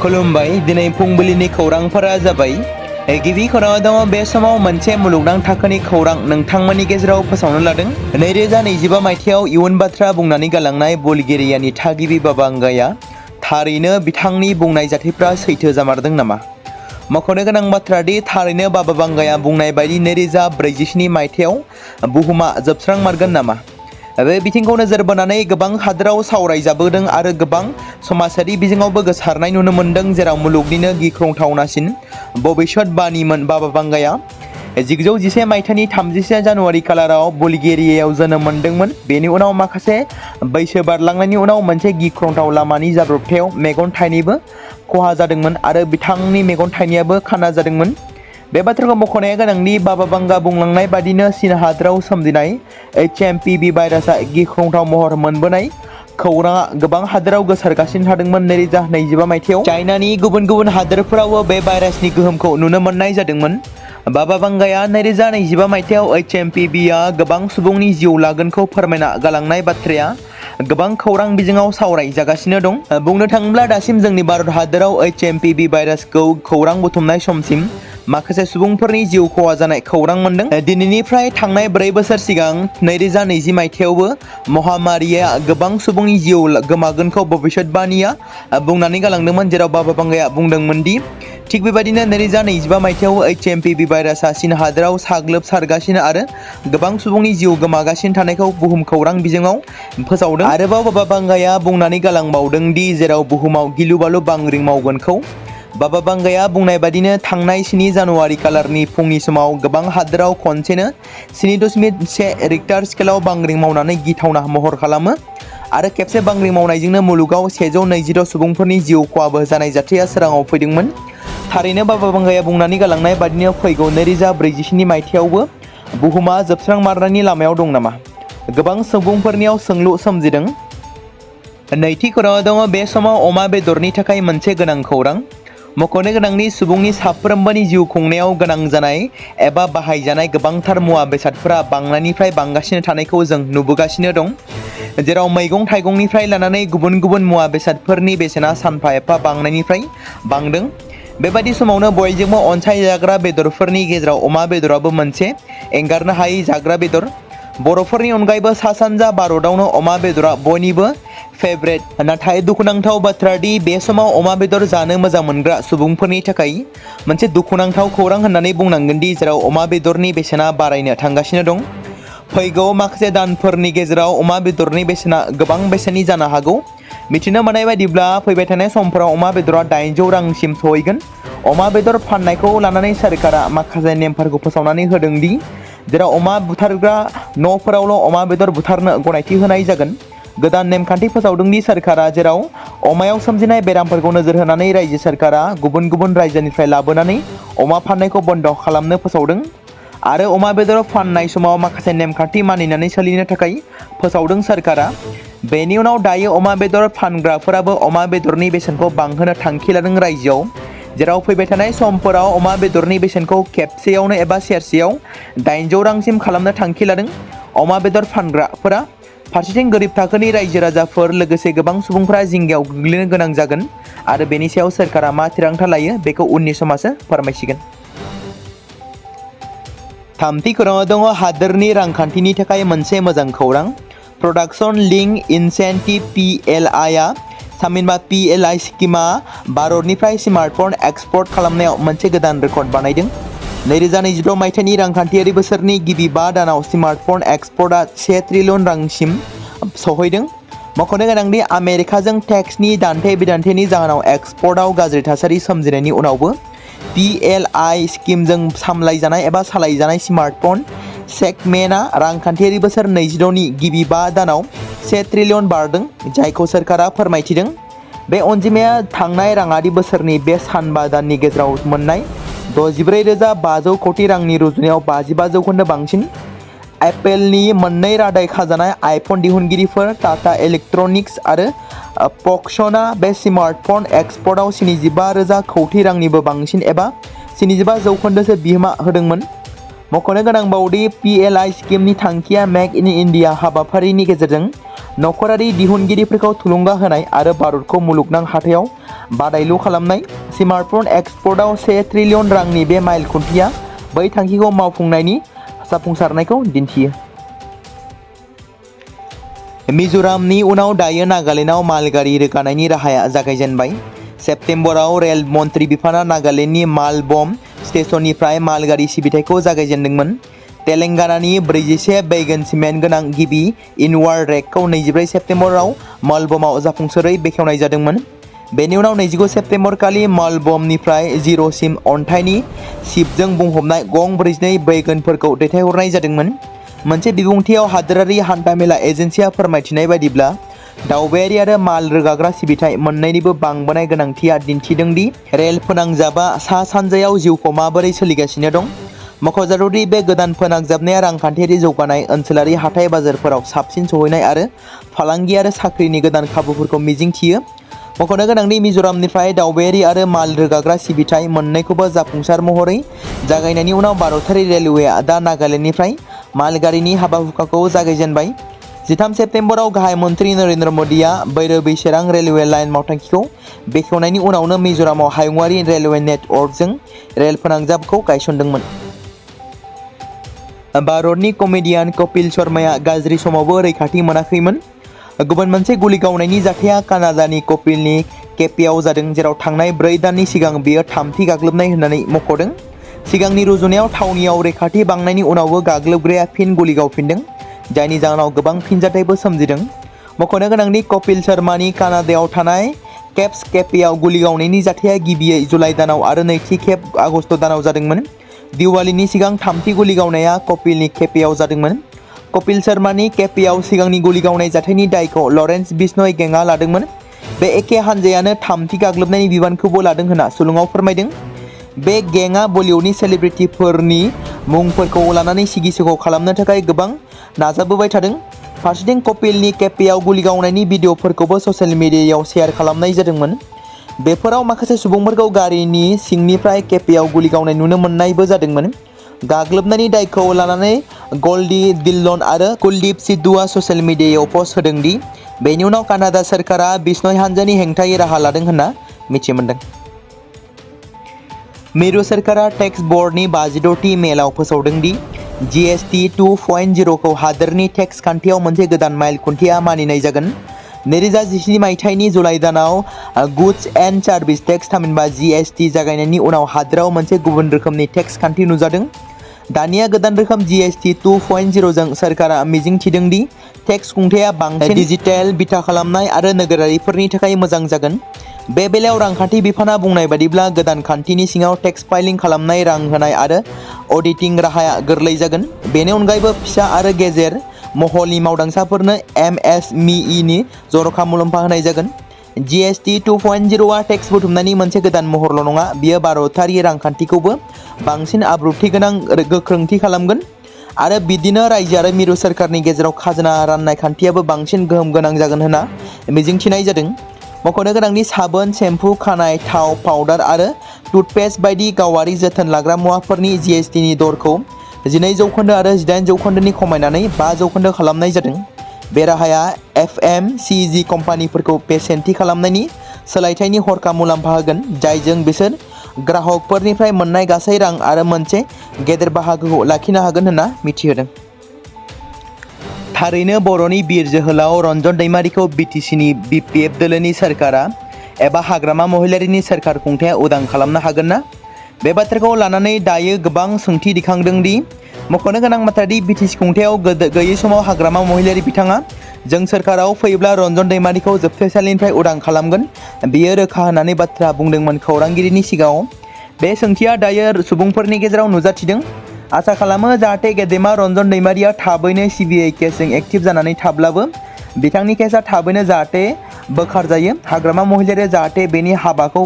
खुलुमबाय दिनै फुंबिलिनि खौरांफोरा जाबाय गिबि खौराङाव दङ बे समाव मोनसे मुलुगनां थाखोनि खौरां नोंथांमोननि गेजेराव फोसावनो लादों 2025 मायथाइयाव इयुन बाथ्रा बुंनानै गालांनाय बुलगेरियानि थागिबि बाबांगाया थारैनो बिथांनि बुंनाय जाथायफ्रा सैथो जामारदों नामा? मख'नो गोनां बाथ्रा दि थारैनो बाबांगाया बुंनाय बायदि 2047 मायथाइयाव बुहुमा जोबस्रांमारगोन नामा? बे बिथिंखौ नोजोर बोनानै गोबां हादोराव सावरायजाबोदों आरो गोबां समाजारि बिजोङावबो गोसारनाय नुनो मोन्दों जेराव मुलुगनिनो गिख्रंथावनासिन भबिष्यतबाणीमोन बाबांगाया 1911 मायथाइनि 31 जानुवारि खालाराव बुलगेरियायाव जोनोम मोन्दोंमोन। बेनि उनाव माखासे बैसो बारलांनायनि उनाव मोनसे गिख्रंथाव लामानि जाब्रबथायाव मेगन थाइनैबो खहा जादोंमोन आरो बिथांनि मेगन थाइनैयाबो खाना जादोंमोन। बे बाथ्राखौ मख'नाया गोनांदि बाबांगा बुंलांनाय बादिनो चीन हादोराव सोमजिनाय HMPV भाइरासआ गिख्रंथाव महर मोनबोनाय खौराङा गोबां हादोराव गोसारगासिनो थादोंमोन। 2025 मायथाइयाव चाइनानि गुबुन गुबुन हादोरफोरावबो बे भाइरासनि गोहोमखौ नुनो मोननाय जादोंमोन। बाबांगाया 2025 मायथाइयाव HMPVआ गोबां सुबुंनि जिउ लागोनखौ फोरमायना गालांनाय बाथ्राया गोबां खौरां बिजोङाव सावरायजागासिनो दं। बुंनो थाङोब्ला दासिम जोंनि भारत हादोराव HMPV भाइरासखौ खौरां बुथुमनाय समसिम माखासे सुबुंफोरनि जिउ खहा जानाय खौरां मोनदों। दिनैनिफ्राय थांनाय 4 बोसोर सिगां 2020 मायथाइयावबो महामारिया गोबां सुबुंनि जिउ गोमागोनखौ भबिष्यतबाणीया बुंनानै गालांदोंमोन जेराव बाबांगाया बुंदोंमोन दि थिग बेबायदिनो 2025 मायथाइयाव HMPV भाइरासआ चीन हादोराव साग्लोबसारगासिनो आरो गोबां सुबुंनि जिउ गोमागासिनो थानायखौ बुहुम खौरां बिजोङाव फोसावदों। आरोबाव बाबांगाया बुंनानै गालांबावदों दि जेराव बुहुमाव गिलु बालु बांग्रिं मावगोनखौ बाबांगाया बुंनाय बादिनो थांनाय 7 जानुवारि खालारनि फुंनि समाव गोबां हादोराव खनसेनो 7.1 रिक्टार स्केलाव बांग्रिं मावनानै गिथावना महर खालामो आरो खेबसे बांग्रिं मावनायजोंनो मुलुगाव 126 सुबुंफोरनि जिउ खहाबो जानाय जाथाया सोराङाव फैदोंमोन। थारैनो बाबांगाया बुंनानै गालांनाय बादिनो फैगौ 2047 मायथाइयावबो बुहुमा जोबस्रांमारनायनि लामायाव दं नामा? गोबां सुबुंफोरनियाव सोंलु सोमजिदों। नैथि खौराङाव दङ बे समाव अमा बेदरनि थाखाय मोनसे गोनां खौरां। मख'नो गोनांनि सुबुंनि साफ्रोमबोनि जिउ खुंनायाव गोनां जानाय एबा बाहायजानाय गोबांथार मुवा बेसादफोरा बांनायनिफ्राय बांगासिनो थानायखौ जों नुबोगासिनो दं। जेराव मैगं थाइगंनिफ्राय लानानै गुबुन गुबुन मुवा बेसादफोरनि बेसेना सानफा एफा बांनायनिफ्राय बांदों। बेबादि समावनो बयजोंबो अनसायजाग्रा बेदरफोरनि गेजेराव अमा बेदराबो मोनसे एंगारनो हायै जाग्रा बेदर। बर'फोरनि अनगायैबो सा सानजा भारतआवनो अमा बेदरा बयनिबो फेभरेट। नाथाय दुखुनांथाव बाथ्रा दि बे समाव अमा बेदर जानो मोजां मोनग्रा सुबुंफोरनि थाखाय मोनसे दुखुनांथाव खौरां होननानै बुंनांगोन दि जेराव अमा बेदरनि बेसेना बारायनो थांगासिनो दं। फैगौ माखासे दानफोरनि गेजेराव अमा बेदरनि बेसेना गोबां बेसेननि जानो हागौ। मिथिनो मोननाय बायदिब्ला फैबाय थानाय समफोराव अमा बेदरा 800 रांसिम सहैगोन। अमा बेदर फाननायखौ लानानै सोरखारा माखासे नेमफोरखौ फोसावनानै होदों दि जेराव अमा बुथारग्रा न'फोरावल' अमा बेदर बुथारनो गनायथि होनाय जागोन। गोदान नेमखान्थि फोसावदों दि सोरखारा जेराव अमायाव सोमजिनाय बेरामफोरखौ नोजोर होनानै रायजो सोरखारा गुबुन गुबुन रायजोनिफ्राय लाबोनानै अमा फाननायखौ बन्द' खालामनो फोसावदों आरो अमा बेदर फाननाय समाव माखासे नेमखान्थि मानिनानै सोलिनो थाखाय फोसावदों सोरखारा। बेनि उनाव दायो अमा बेदर फानग्राफोराबो अमा बेदरनि बेसेनखौ बांहोनो थांखि लादों रायजोआव। जेराव फैबाय थानाय समफोराव अमा बेदरनि बेसेनखौ खेबसेयावनो एबा सेरसेयाव 800 रांसिम खालामनो थांखि लादों अमा बेदर फानग्राफोरा। फारसेथिं गोरिब थाखोनि रायजो राजाफोर लोगोसे गोबां सुबुंफोरा जिंगायाव गोग्लैनो गोनां जागोन आरो बेनि सायाव सोरखारा मा थिरांथा लायो बेखौ उननि समासो फोरमायसिगोन। थामथि खौराङाव दङ हादोरनि रांखान्थिनि थाखाय मोनसे मोजां खौरां। प्रडाक्शन लिंक इनसेन्टिभ PLI आ थामहिनबा PLI स्किमआ भारतनिफ्राय स्मार्टफन एक्सपर्ट खालामनायाव मोनसे गोदान रेकर्ड बानायदों। 2026 मायथाइनि रांखान्थियारि बोसोरनि गिबि 5 दानाव स्मार्टफन एक्सपर्टआ 1 ट्रिलियन रांसिम सहैदों। मख'नो गोनांदि आमेरिकाजों टेक्सनि दान्थे बिदान्थेनि जाहोनाव एक्सपर्टआव गाज्रि थासारि सोमजिनायनि उनावबो PLI स्किमजों सामलायजानाय एबा सालायजानाय स्मार्टफन सेगमेन्टआ रांखान्थियारि बोसोर 26 नि गिबि 5 दानाव 1 ट्रिलियन बारदों जायखौ सोरखारा फोरमायथिदों। बे अनजिमाया थांनाय राङारि बोसोरनि बे सानबा दाननि गेजेराव मोननाय 64,500 कोटि रांनि रुजुनायाव 55% बांसिन। एप्पलनि मोननै रादाय खाजानाय आइफन दिहुनगिरिफोर टाटा इलेक्ट्रनिक्स आरो फक्सकनआ बे स्मार्टफन एक्सपर्टआव 75,000 कोटि रांनिबो बांसिन एबा 75% बिहोमा होदोंमोन। मख'नो गोनांबावदि PLI स्किमनि थांखिया मेक इन इन्डिया हाबाफारिनि गेजेरजों नखरारि दिहुनगिरिफोरखौ थुलुंगा होनाय आरो भारतखौ मुलुगनां हाथायाव बादायलु खालामनाय। स्मार्टफन एक्सपर्टआव 1 ट्रिलियन रांनि बे माइल खुन्थिया बै थांखिखौ मावफुंनायनि जाफुंसारनायखौ दिन्थियो। मिज'रामनि उनाव दायो नागालेन्डआव माल गारि रोगानायनि राहाया जागायजेनबाय। सेप्तेम्बराव रेल मन्त्रि बिफाना नागालेन्डनि माल बम स्टेशननिफ्राय माल गारि सिबिथायखौ जागायजेनदोंमोन। तेलेंगानानि 41 वैगन सिमेन्ट गोनां गिबि इनवार्ड रेकखौ 24 सेप्तेम्बराव मालबमाव जाफुंसारै बेखेवनाय जादोंमोन। बेनि उनाव 25 सेप्तेम्बर खालि मालबमनिफ्राय जिर'सिम अन्थाइनि सिपजों बुंफबनाय गं 42 वैगनफोरखौ दैथायहरनाय जादोंमोन। मोनसे बिबुंथियाव हादोरारि हान्थामेला एजेन्सिया फोरमायथिनाय बायदिब्ला दावबायारि आरो माल रोगाग्रा सिबिथाय मोन्नैनिबो बांबोनाय गोनांथिया दिन्थिदों दि रेल फोनांजाबा सा-सानजायाव जिउखौ माबोरै सोलिगासिनो दं। मख'जाथावदि बे गोदान फोनांजाबनाया रांखान्थियारि जौगानाय, ओनसोलारि हाथाइ बाजारफोराव साबसिन सौहैनाय आरो फालांगि आरो साख्रिनि गोदान खाबुफोरखौ मिजिंथियो। मख'नो गोनांदि मिज'रामनिफ्राय दावबायारि आरो माल रोगाग्रा सिबिथाय मोन्नैखौबो जाफुंसार महरै जागायनायनि उनाव भारतारि रेलवेआ दा नागालेन्डनिफ्राय माल गारिनि हाबा-हुखाखौ जागायजेनबाय। 13 सेप्तेम्बराव गाहाय मन्त्रि नरेन्द्र मोदीआ भैरबी-चिरां रेलवे लाइन मावथांखिखौ बेखेवनायनि उनावनो मिज'रामाव हायुंआरि रेलवे नेटवर्कजों रेल फोनांजाबखौ गायसनदोंमोन। भारतनि कमेडियान कपिल शर्माया गाज्रि समावबो रैखाथि मोनाखैमोन। गुबुन मोनसे गुलि गावनायनि जाथाया कानाडानि कपिलनि केपेआव जादों, जेराव थांनाय 4 दाननि सिगां बेयो थामथि गाग्लोबनाय होननानै मख'दों। सिगांनि रुजुनायाव थावनियाव रैखाथि बांनायनि उनावबो गाग्लोबग्राया फिन गुलि गावफिनदों, जायनि जाहोनाव गोबां फिनजाथायबो सोमजिदों। मख'नो गोनांदि कपिल शर्मानि कानाडायाव थानाय केप्स केपेआव गुलि गावनायनि जाथाया गिबियै जुलाइ दानाव आरो नैथि खेब आगस्त दानाव जादोंमोन। दिवालीनि सिगां थामथि गुलि गावनाया कपिलनि केपेआव जादोंमोन। कपिल शर्मानि केपेआव सिगांनि गुलि गावनाय जाथायनि दायखौ लरेन्स बिश्नोई गेंआ लादोंमोन। बे एखे हानजायानो थामथि गाग्लोबनायनि बिबानखौबो लादों होनना सुलुङाव फोरमायदों। बे गेंआ बलिउडनि सेलिब्रिटिफोरनि मुंफोरखौ लानानै सिगि-सिग' खालामनो थाखाय गोबां नाजाबोबाय थादों। फारसेथिं कपिलनि केपेआव गुलि गावनायनि भिडिअ'फोरखौबो ससियेल मिडियायाव शेयार खालामनाय जादोंमोन। बेफोराव माखासे सुबुंफोरखौ गारिनि सिंनिफ्राय केपेआव गुलि गावनाय नुनो मोननायबो जादोंमोन। गाग्लोबनायनि दायखौ लानानै गल्डी डिल्लन आरो कुलदीप सिद्धूआ ससियेल मिडियायाव पस्ट होदों दि बेनि उनाव कानाडा सोरखारा बिश्नोई हानजानि हेंथायै राहा लादों होनना मिथिमोनदों। मिरु सोरखारा टेक्स बर्डनि 56थि मेलाव फोसावदों दि GST 2.0 खौ हादोरनि टेक्स खान्थियाव मोनसे गोदान माइल खुन्थिया मानिनाय जागोन। 2017 मायथाइनि जुलाइ दानाव गुड्स एन्ड सार्भिस टेक्स थामहिनबा GST जागायनायनि उनाव हादोराव मोनसे गुबुन रोखोमनि टेक्स खान्थि नुजादों। दानिया गोदान रोखोम GST 2.0 जों सोरखारा मिजिंथिदों दि टेक्स खुंथाया बांसिन डिजिटेल, बिथा खालामनाय आरो नोगोरारिफोरनि थाखाय मोजां जागोन। बे बेलायाव रांखान्थि बिफाना बुंनाय बादिब्ला गोदान खान्थिनि सिङाव टेक्स फाइलिं खालामनाय, रां होनाय आरो अडिटिं राहाया गोरलै जागोन। बेनि अनगायैबो फिसा आरो गेजेर महलनि मावदांसाफोरनो MSMEनि जर'खा मुलाम्फा होनाय जागोन। GST 2.0 आ टेक्स बुथुमनायनि मोनसे गोदान महरल' नङा, बेयो भारतारि रांखान्थिखौबो बांसिन आब्रुथि गोनां गोख्रोंथि खालामगोन आरो बिदिनो रायजो आरो मिरु सोरखारनि गेजेराव खाजोना राननाय खान्थियाबो बांसिन गोहोम गोनां जागोन होनना मिजिंथिनाय जादों। मख'नो गोनांदि साबोन, सेम्पु, खानाय थाव, पाउडार आरो टुथपेस्ट बायदि गावारि जोथोन लाग्रा मुवाफोरनि GSTनि दरखौ 12% आरो 18% खमायनानै 5% खालामनाय जादों। बे राहाया FMCG कम्पानिफोरखौ बेसेन थि खालामनायनि सोलायथायनि हरखाब मुलाम्फा होगोन, जायजों बिसोर ग्राहकफोरनिफ्राय मोननाय गासै रां आरो मोनसे गेदेर बाहागोखौ लाखिनो हागोन होनना मिथिहोदों। थारैनो बर'नि बिर जोहोलाव रन्जन दैमारिखौ BTCनि BPF दोलोनि सोरखारा एबा हाग्रामा महिलारिनि सोरखार खुंथाया उदां खालामनो हागोन ना? बे बाथ्राखौ लानानै दायो गोबां सोंथि दिखांदों दि मख'नो गोनां बाथ्रा दि BTC खुंथायाव गैयै समाव हाग्रामा महिलारि बिथाङा जों सोरखाराव फैयोब्ला रन्जन दैमारिखौ जोबथेसालिनिफ्राय उदां खालामगोन, बेयो रोखा होननानै बाथ्रा बुंदोंमोन खौरांगिरिनि सिगाङाव। बे सोंथिया दायो सुबुंफोरनि गेजेराव नुजाथिदों। आसा खालामो जाहाथे गेदेमा रन्जन दैमारिया थाबैनो CBI केसजों एक्टिभ जानानै थाब्लाबो बिथांनि केसआ थाबैनो जाहाथे बोखारजायो। हाग्रामा महिलारिया जाहाथे बेनि हाबाखौ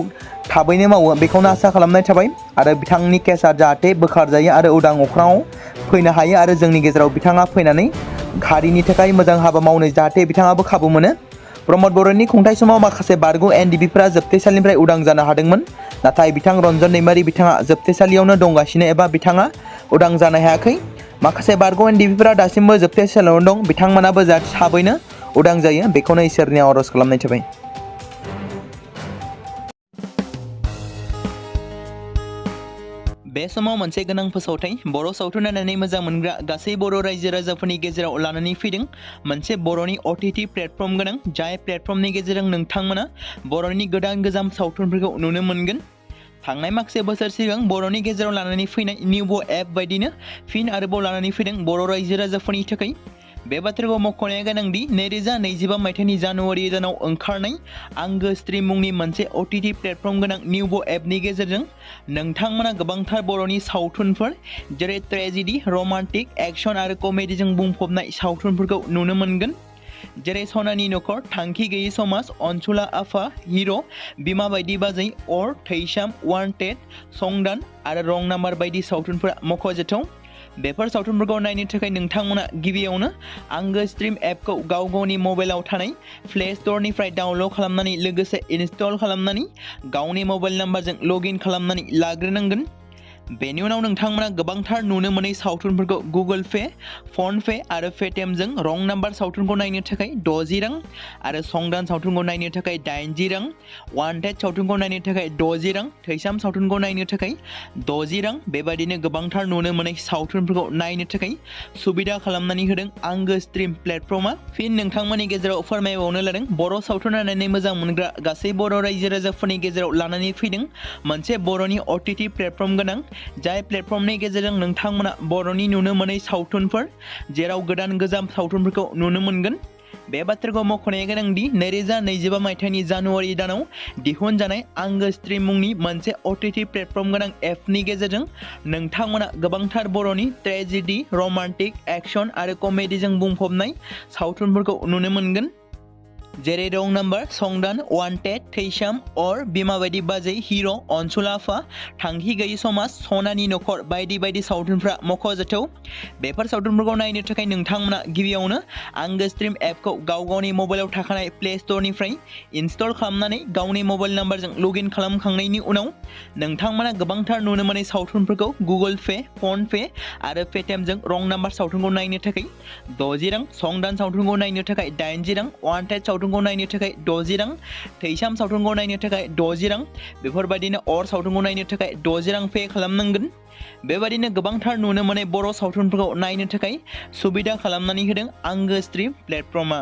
थाबैनो मावो बेखौनो आसा खालामनाय थाबाय आरो बिथांनि केसआ जाहाथे बोखारजायो आरो उदां अख्राङाव फैनो हायो आरो जोंनि गेजेराव बिथाङा फैनानै हारिनि थाखाय मोजां हाबा मावनो जाहाथे बिथाङाबो खाबु मोनो। प्रमद बर'नि खुंथाय समाव माखासे बारग' NDPफोरा जोबथेसालिनिफ्राय उदां जानो हादोंमोन, नाथाय बिथां रन्जन दैमारि बिथाङा जोबथेसालियावनो दंगासिनो एबा बिथाङा उदां जानो हायाखै। माखासे बारग' NDPफोरा दासिमबो जोबथेसालियावनो दं, बिथांमोनाबो जाहाथे थाबैनो उदां जायो बेखौनो इसोरनि आरज खालामनाय थाबाय। बे समाव मोनसे गोनां फोसावथाय बर' सावथुन नायनानै मोजां मोनग्रा गासै बर' रायजो राजाफोरनि गेजेराव लानानै फैदों मोनसे बर'नि OTT प्लेटफर्म गोनां जाय प्लेटफर्मनि गेजेरजों नोंथांमोना बर'नि गोदान गोजाम सावथुनफोरखौ नुनो मोनगोन। थांनाय माखासे बोसोर सिगां बर'नि गेजेराव लानानै फैनाय निउबो एप बायदिनो फिन आरोबाव लानानै फैदों बर' रायजो राजाफोरनि थाखाय। बे बाथ्राखौ मख'नाया गोनांदि 2025 मायथाइनि जानुवारि दानाव ओंखारनाय आंगो स्ट्रीम मुंनि मोनसे OTT प्लेटफर्म गोनां निउबो एपनि गेजेरजों नोंथांमोना गोबांथार बर'नि सावथुनफोर जेरै ट्रेजेडी, रमान्टिक, एक्शन आरो कमेडीजों बुंफबनाय सावथुनफोरखौ नुनो मोनगोन। जेरै सनानि नखर, थांखि गैयै समाज, अनसुला आफा, हिर', बिमा बायदि बाजै, अर, थैसाम, वान्टेड, संदान आरो रं नाम्बार बायदि सावथुनफोरा मख'जाथाव। बेफोर सावथुनफोरखौ नायनो थाखाय नोंथांमोना गिबियावनो आंगो स्ट्रीम एपखौ गाव गावनि मबाइलाव थानाय प्ले स्ट'रनिफ्राय डाउनल'ड खालामनानै लोगोसे इनस्टल खालामनानै गावनि मबाइल नाम्बारजों लगइन खालामनानै लाग्रोनांगोन। बेनि उनाव नोंथांमोना गोबांथार नुनो मोनै सावथुनफोरखौ गुगोल पे, फन पे आरो पेटिएमजों रं नाम्बार सावथुनखौ नायनो थाखाय 60 रां आरो संदान सावथुनखौ नायनो थाखाय 80 रां, वान्टेड सावथुनखौ नायनो थाखाय 60 रां, थैसाम सावथुनखौ नायनो थाखाय 60 रां बेबायदिनो गोबांथार नुनो मोनै सावथुनफोरखौ नायनो थाखाय सुबिदा खालामनानै होदों आंगो स्ट्रीम प्लेटफर्मा। फिन नोंथांमोननि गेजेराव फोरमायबावनो लादों बर' सावथुन नायनानै मोजां मोनग्रा गासै बर' रायजो राजाफोरनि गेजेराव लानानै फैदों मोनसे बर'नि OTT प्लेटफर्म गोनां जाय प्लेटफर्मनि गेजेरजों नोंथांमोना बर'नि नुनो मोनै सावथुनफोर जेराव गोदान गोजाम सावथुनफोरखौ नुनो मोनगोन। बे बाथ्राखौ मख'नाया गोनांदि 2025 मायथाइनि जानुवारि दानाव दिहुनजानाय आंगो स्ट्रीम मुंनि मोनसे OTT प्लेटफर्म गोनां एपनि गेजेरजों नोंथांमोना गोबांथार बर'नि ट्रेजेडी, रमान्टिक, एक्शन आरो कमेडीजों बुंफबनाय सावथुनफोरखौ नुनो मोनगोन। जेरै रं नाम्बार, संदान, वान्टेड, थैसाम, अर, बिमा बायदि बाजै, हिर', अनसुला आफा, थांखि गैयै समाज, सनानि नखर बायदि बायदि सावथुनफ्रा मख'जाथाव। बेफोर सावथुनफोरखौ नायनो थाखाय नोंथांमोना गिबियावनो आंगो स्ट्रीम एपखौ गाव गावनि मबाइलाव थाखानाय प्ले स्ट'रनिफ्राय इनस्टल खालामनानै गावनि मबाइल नाम्बारजों लगइन खालामखांनायनि उनाव नोंथांमोना गोबांथार नुनो मोनै सावथुनफोरखौ गुगोल पे, फन पे आरो पेटिएमजों रं नाम्बार सावथुनखौ नायनो थाखाय 60 रां, संदान सावथुनखौ नायनो थाखाय 80 रां, वान्टेड सावथुनखौ नायनो थाखाय 60 रां, थैसाम सावथुनखौ नायनो थाखाय 60 रां बेफोरबायदिनो अर सावथुनखौ नायनो थाखाय 60 रां पे खालामनांगोन। बेबायदिनो गोबांथार नुनो मोनै बर' सावथुनफोरखौ नायनो थाखाय सुबिदा खालामनानै होदों आंगो स्ट्रीम प्लेटफर्मा।